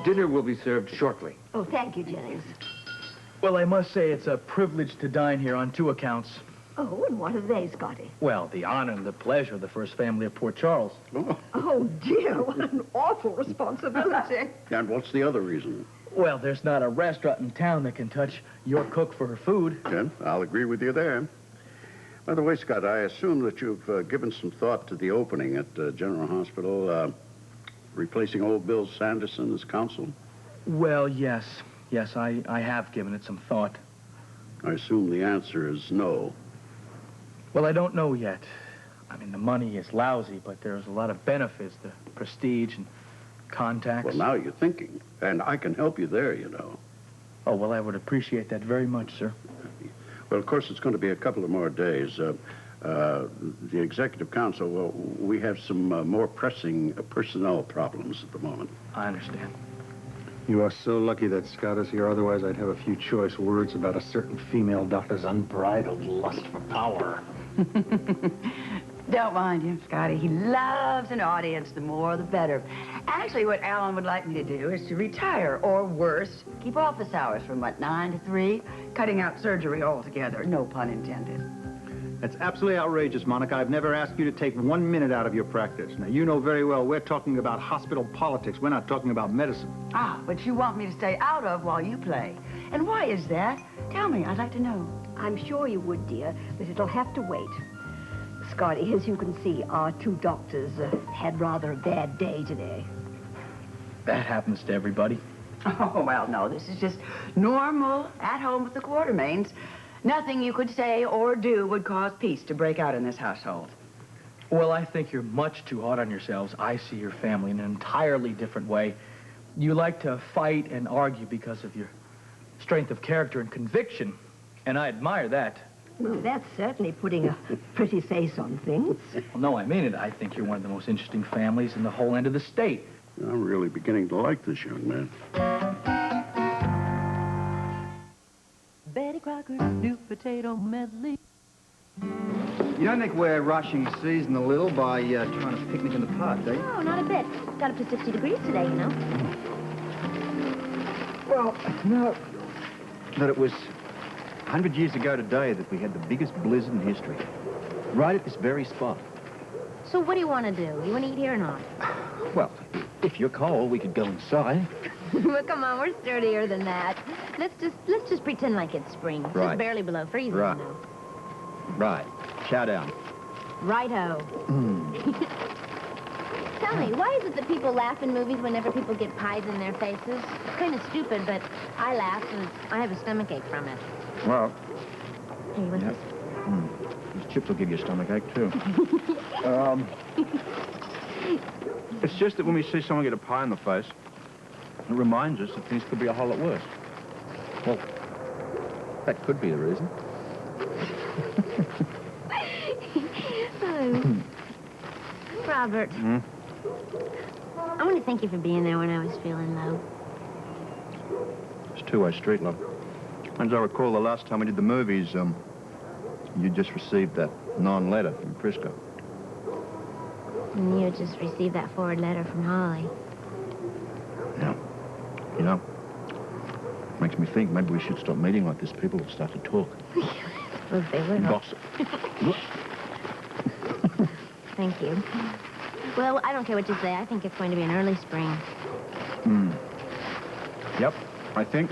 Dinner will be served shortly. Oh, thank you, Jennings. Well, I must say it's a privilege to dine here on 2 accounts. Oh, and what are they, Scotty? Well, the honor and the pleasure of the first family of Port Charles. Oh, dear, what an awful responsibility. And what's the other reason? Well, there's not a restaurant in town that can touch your cook for her food. Ken, I'll agree with you there. By the way, Scott, I assume that you've given some thought to the opening at General Hospital, replacing old Bill Sanderson as counsel? Well, yes. Yes, I have given it some thought. I assume the answer is no. Well, I don't know yet. I mean, the money is lousy, but there's a lot of benefits, the prestige and contacts. Well, now you're thinking, and I can help you there, you know. Oh, well, I would appreciate that very much, sir. Well, of course, it's going to be a couple of more days. The Executive Council, well, we have some more pressing personnel problems at the moment. I understand. You are so lucky that Scott is here. Otherwise, I'd have a few choice words about a certain female doctor's unbridled lust for power. Don't mind him, Scotty. He loves an audience. The more, the better. Actually, what Alan would like me to do is to retire, or worse, keep office hours from, 9 to 3, cutting out surgery altogether. No pun intended. That's absolutely outrageous, Monica. I've never asked you to take 1 minute out of your practice. Now, you know very well we're talking about hospital politics. We're not talking about medicine. Ah, but you want me to stay out of while you play. And why is that? Tell me, I'd like to know. I'm sure you would, dear, but it'll have to wait. Scotty, as you can see, our 2 doctors had rather a bad day today. That happens to everybody. Oh, well, no, this is just normal, at home with the Quartermains. Nothing you could say or do would cause peace to break out in this household. Well, I think you're much too hard on yourselves. I see your family in an entirely different way. You like to fight and argue because of your strength of character and conviction, and I admire that. Well, that's certainly putting a pretty face on things. Well, no, I mean it. I think you're one of the most interesting families in the whole end of the state. I'm really beginning to like this young man. Betty Crocker's new potato medley. You don't think we're rushing season a little by trying to picnic in the park, do you? No, not a bit. Got up to 60 degrees today, you know. Well, no. That it was 100 years ago today that we had the biggest blizzard in history. Right at this very spot. So what do you want to do? You want to eat here or not? Well, if you're cold, we could go inside. Well, come on, we're sturdier than that. Let's just pretend like it's spring. It's Right. just barely below freezing, Right. you know. Right. Chow down. Righto. Tell me, why is it that people laugh in movies whenever people get pies in their faces? It's kind of stupid, but I laugh, and I have a stomachache from it. Well, Hey, what's this? these chips will give you a stomachache, too. It's just that when we see someone get a pie in the face, it reminds us that things could be a whole lot worse. Well, that could be the reason. Oh. Robert. I want to thank you for being there when I was feeling low. It's a two-way street, love. As I recall, the last time we did the movies, you just received that non-letter from Frisco. And you just received that forward letter from Holly. Yeah. You know, makes me think maybe we should stop meeting like this. People will start to talk. Well, they will. Gossip. Thank you. Well, I don't care what you say. I think it's going to be an early spring. Yep, I think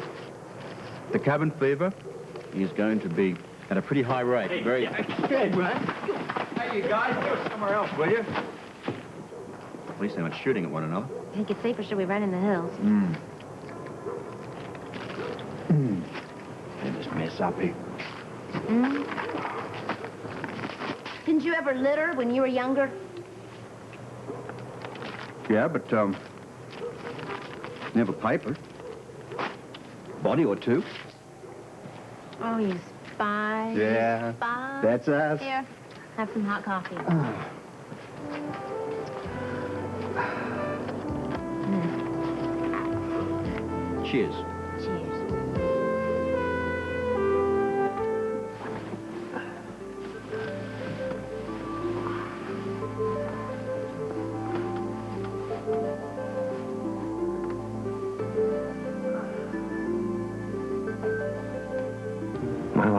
the cabin fever is going to be at a pretty high rate. Hey, Very. Hey, Brad. Hey, you guys, go somewhere else, will you? At least they're not shooting at one another. I think it's safer should we run in the hills. They just mess up here. Didn't you ever litter when you were younger? Yeah, but, never paper. Body or two. Oh, you spy. Yeah, You spy. that's us. Here, have some hot coffee. Cheers. Cheers.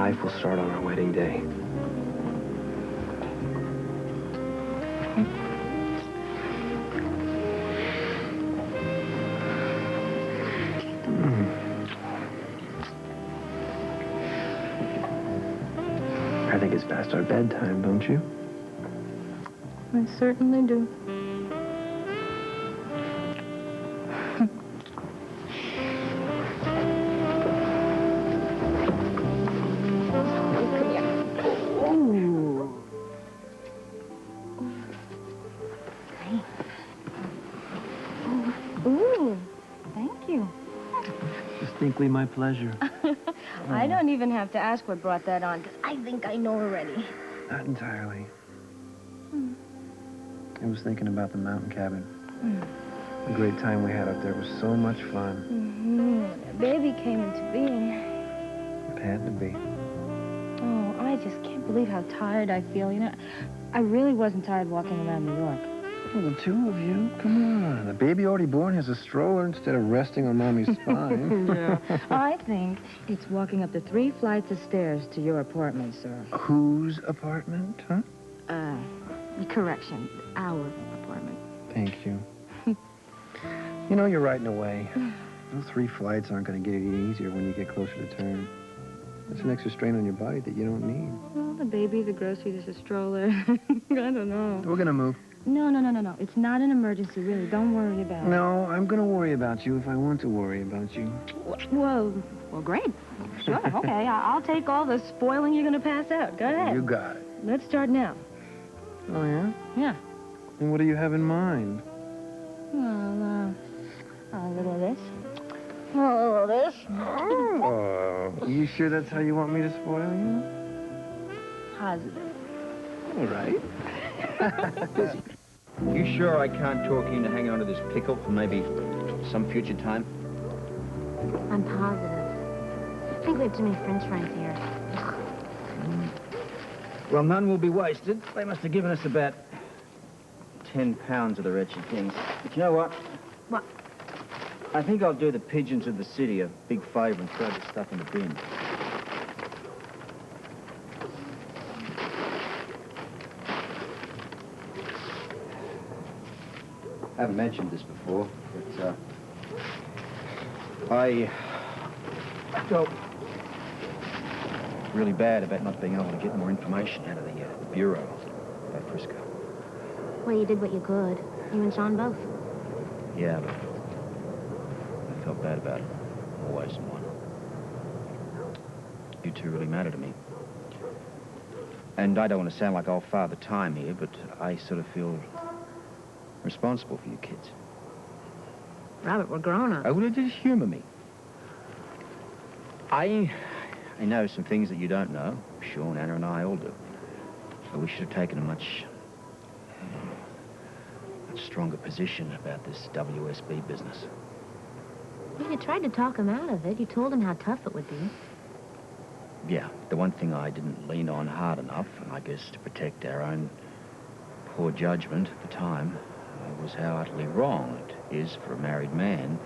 life will start on our wedding day. I think it's past our bedtime, don't you? I certainly do. Ooh, thank you. Distinctly my pleasure. I don't even have to ask what brought that on, because I think I know already. Not entirely. I was thinking about the mountain cabin. The great time we had up there was so much fun. A baby came into being. It had to be. Oh, I just can't believe how tired I feel. You know, I really wasn't tired walking around New York. Well, the two of you, come on. The baby already born has a stroller instead of resting on Mommy's spine. Yeah. I think it's walking up the 3 flights of stairs to your apartment, sir. Whose apartment, huh? Correction, our apartment. Thank you. You know, you're right in a way. Those 3 flights aren't going to get it any easier when you get closer to term. It's an extra strain on your body that you don't need. Well, the baby, the groceries, the stroller. I don't know. We're going to move. No. It's not an emergency, really. Don't worry about it. No, I'm going to worry about you if I want to worry about you. Well, great. Sure, okay. I'll take all the spoiling you're going to pass out. Go ahead. You got it. Let's start now. Oh, yeah? Yeah. And what do you have in mind? Well, a little of this. A little of this. Oh, you sure that's how you want me to spoil you? Positive. All right. You sure I can't talk you into hanging onto this pickle for maybe some future time? I'm positive. I think we have too many French fries here. Well, none will be wasted. They must have given us about 10 pounds of the wretched things. But you know what? What? I think I'll do the pigeons of the city a big favor and throw this stuff in the bin. I haven't mentioned this before, but I felt really bad about not being able to get more information out of the Bureau about Frisco. Well, you did what you could. You and Sean both. Yeah, but I felt bad about it. Always and one. You two really matter to me. And I don't want to sound like old Father Time here, but I sort of feel responsible for you kids. Robert, we're grown-ups. Oh, well, just humor me. I know some things that you don't know. Sean, Anna, and I all do. So we should have taken a much stronger position about this WSB business. Well, you tried to talk him out of it. You told him how tough it would be. Yeah, the one thing I didn't lean on hard enough, and I guess to protect our own poor judgment at the time, was how utterly wrong it is for a married man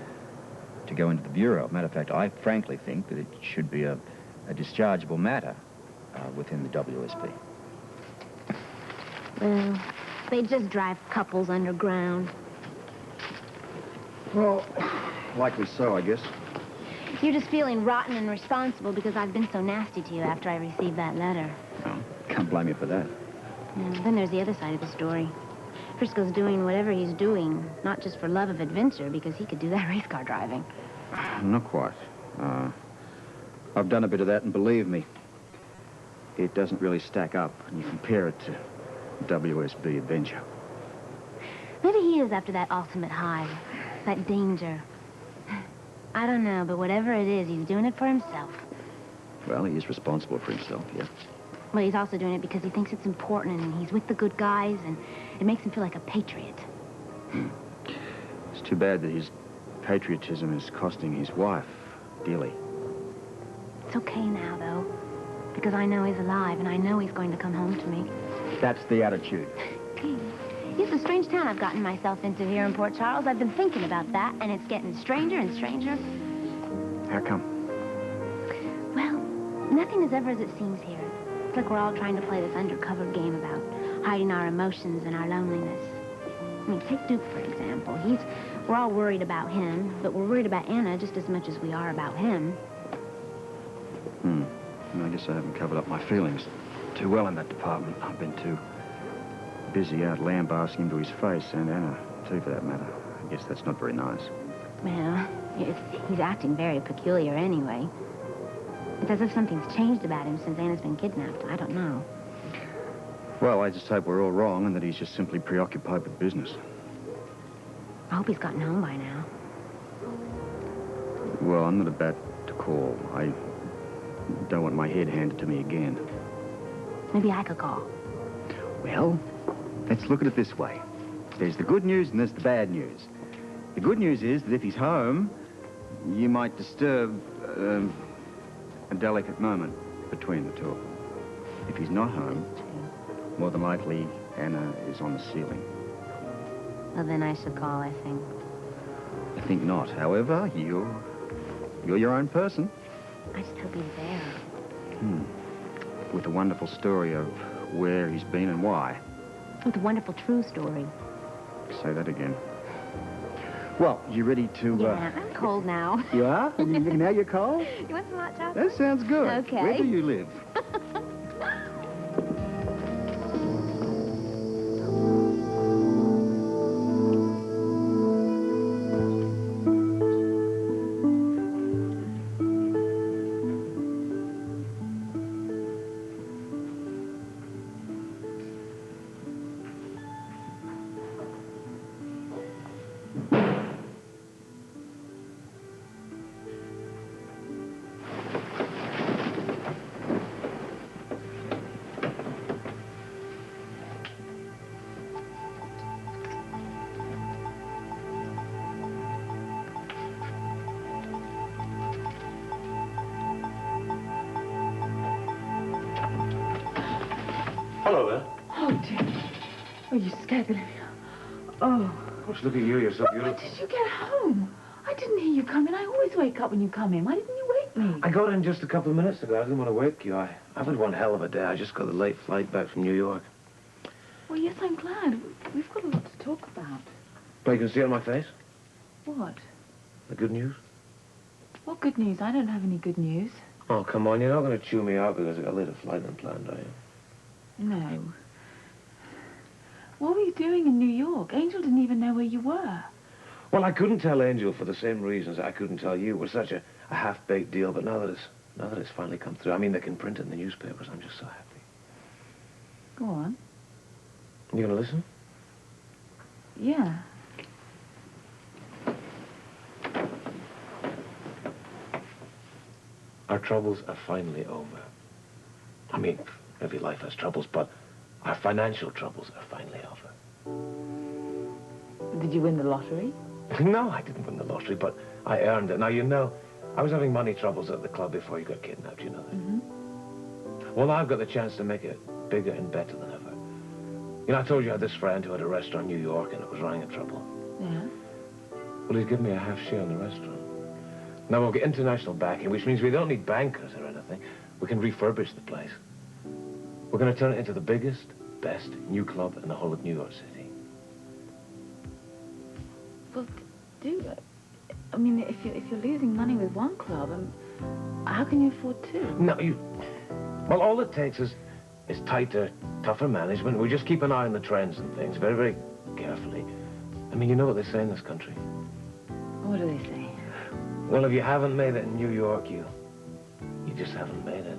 to go into the Bureau. Matter of fact, I frankly think that it should be a dischargeable matter within the WSB. Well, they just drive couples underground. Well, likely so, I guess. You're just feeling rotten and responsible because I've been so nasty to you after I received that letter. Oh, can't blame you for that. Yeah, then there's the other side of the story. Frisco's doing whatever he's doing, not just for love of adventure, because he could do that race car driving. Not quite. I've done a bit of that, and believe me, it doesn't really stack up when you compare it to WSB adventure. Maybe he is after that ultimate high, that danger. I don't know, but whatever it is, he's doing it for himself. Well, he is responsible for himself, yeah. Well, he's also doing it because he thinks it's important, and he's with the good guys, and it makes him feel like a patriot. It's too bad that his patriotism is costing his wife dearly. It's okay now, though, because I know he's alive, and I know he's going to come home to me. That's the attitude. It's a strange town I've gotten myself into here in Port Charles. I've been thinking about that, and it's getting stranger and stranger. How come? Well, Nothing is ever as it seems here. It's like we're all trying to play this undercover game about hiding our emotions and our loneliness. I mean, take Duke, for example. We're all worried about him, but we're worried about Anna just as much as we are about him. I guess I haven't covered up my feelings too well in that department. I've been too busy out lambasting him to his face, and Anna, too, for that matter. I guess that's not very nice. Well, he's acting very peculiar anyway. It's as if something's changed about him since Anna's been kidnapped. I don't know. Well, I just hope we're all wrong and that he's just simply preoccupied with business. I hope he's gotten home by now. Well, I'm not about to call. I don't want my head handed to me again. Maybe I could call. Well, let's look at it this way. There's the good news and there's the bad news. The good news is that if he's home, you might disturb a delicate moment between the two of them. If he's not home, more than likely Anna is on the ceiling. Well, then I should call, I think. I think not. However, you're your own person. I just hope he's there. With a wonderful story of where he's been and why. With a wonderful true story. Say that again. Well, you ready to... Yeah, I'm cold now. You are? Now you're cold? You want some hot chocolate? That sounds good. Okay. Where do you live? Hello there. Oh, dear. Oh, you scared the living. Oh. Gosh, look at you. You're so When beautiful. did you get home? I didn't hear you come in. I always wake up when you come in. Why didn't you wake me? I got in just a couple of minutes ago. I didn't want to wake you. I've had one hell of a day. I just got a late flight back from New York. Well, yes, I'm glad. We've got a lot to talk about. Well, you can see it on my face? What? The good news? What good news? I don't have any good news. Oh, come on. You're not going to chew me out because I got a later flight than planned, are you? No. What were you doing in New York? Angel didn't even know where you were. Well, I couldn't tell Angel for the same reasons I couldn't tell you. It was such a half-baked deal, but now that it's finally come through, I mean, they can print it in the newspapers. I'm just so happy. Go on. You going to listen? Yeah. Our troubles are finally over. I mean, every life has troubles, but our financial troubles are finally over. Did you win the lottery? No, I didn't win the lottery, but I earned it. Now, you know, I was having money troubles at the club before you got kidnapped, you know that? Mm-hmm. Well, now I've got the chance to make it bigger and better than ever. You know, I told you I had this friend who had a restaurant in New York and it was running in trouble. Yeah? Well, he's given me a half share in the restaurant. Now, we'll get international backing, which means we don't need bankers or anything. We can refurbish the place. We're going to turn it into the biggest, best new club in the whole of New York City. Well, I mean, if you're losing money with one club, how can you afford two? No, well, all it takes is tighter, tougher management. We just keep an eye on the trends and things very, very carefully. I mean, you know what they say in this country. What do they say? Well, if you haven't made it in New York, you just haven't made it.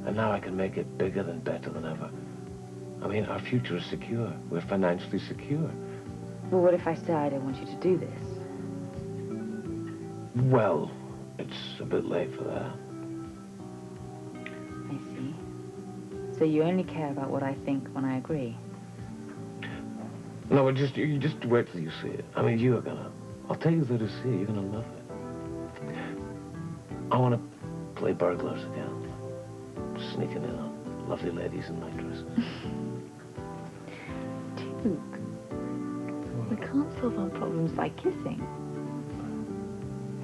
And now I can make it bigger than better than ever. I mean, our future is secure. We're financially secure. Well, what if I say I don't want you to do this? Well, it's a bit late for that. I see. So you only care about what I think when I agree? No, you just wait till you see it. I mean, you are gonna... I'll take you there to see it. You're gonna love it. I want to play burglars again. Sneaking in on lovely ladies in night dresses. Duke, we can't solve our problems by kissing.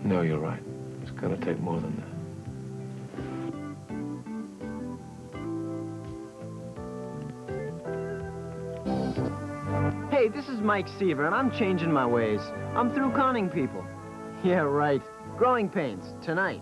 No, you're right. It's gonna take more than that. this is Mike Seaver, and I'm changing my ways. I'm through conning people. Yeah, right. Growing pains, tonight.